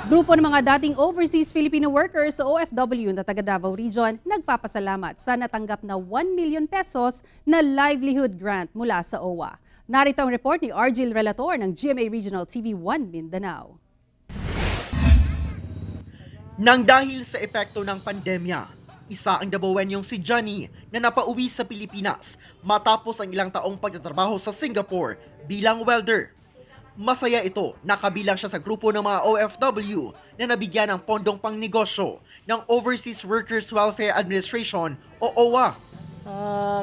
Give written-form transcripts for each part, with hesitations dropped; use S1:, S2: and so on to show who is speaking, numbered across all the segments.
S1: Grupo ng mga dating overseas Filipino workers o OFW na taga Davao Region nagpapasalamat sa natanggap na 1 million pesos na livelihood grant mula sa OWA. Narito ang report ni Argil Relator ng GMA Regional TV 1 Mindanao.
S2: Nang dahil sa epekto ng pandemya, isa ang Davaoenyong si Johnny na napauwi sa Pilipinas matapos ang ilang taong pagtatrabaho sa Singapore bilang welder. Masaya ito na kabilang siya sa grupo ng mga OFW na nabigyan ng pondong pangnegosyo ng Overseas Workers Welfare Administration o OWA.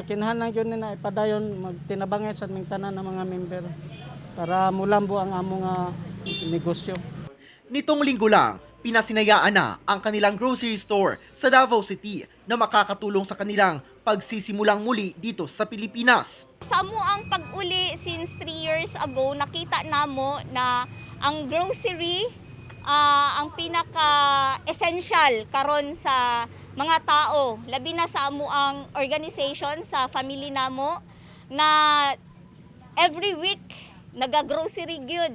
S3: Kinahanglan yun na ipadayon magtinabangay sa aming tanan ng mga member para mulambo ang among negosyo.
S2: Nitong linggo lang, pinasinayaan na ang kanilang grocery store sa Davao City na makakatulong sa kanilang pagsisimulang muli dito sa Pilipinas.
S4: Sa mo ang pag-uli since 3 years ago, nakita namo na ang grocery ang pinaka-essential karon sa mga tao. Labi na sa amo ang organization sa family namo na every week naga-grocery gyud.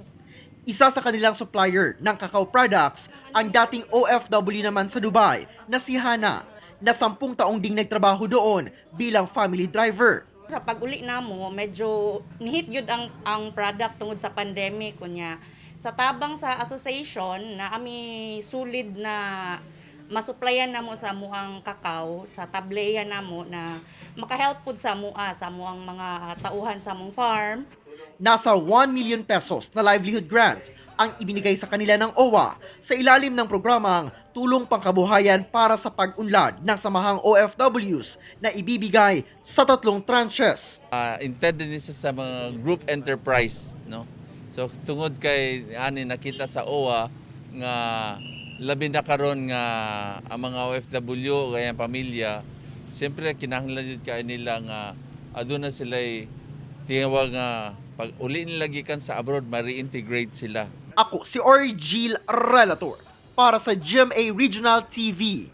S2: Isa sa kanilang supplier ng cacao products ang dating OFW naman sa Dubai na si Hana na 10 taong ding nagtrabaho doon bilang family driver.
S5: Sa pag-uli namo, medyo nihit yun ang product tungod sa pandemic kunya. Sa tabang sa association na ami sulid na masuplayan namo sa muang kakao, sa tableya namo na makahelp pud sa muang mga tauhan sa mong farm.
S2: Nasa 1 million pesos na livelihood grant ang ibinigay sa kanila ng OWA sa ilalim ng programang Tulong Pangkabuhayan para sa Pag-unlad ng Samahang OFWs na ibibigay sa 3 tranches.
S6: Intended niya sa mga group enterprise, no? So tungod kay ani nakita sa OWA nga labi na karon nga ang mga OFW kaya pamilya, siyempre kinahanglan jud kay nila nga aduna sila tinawag nga pag uli nila gikan sa abroad ma-reintegrate sila.
S2: Ako si Argil Relator para sa GMA Regional TV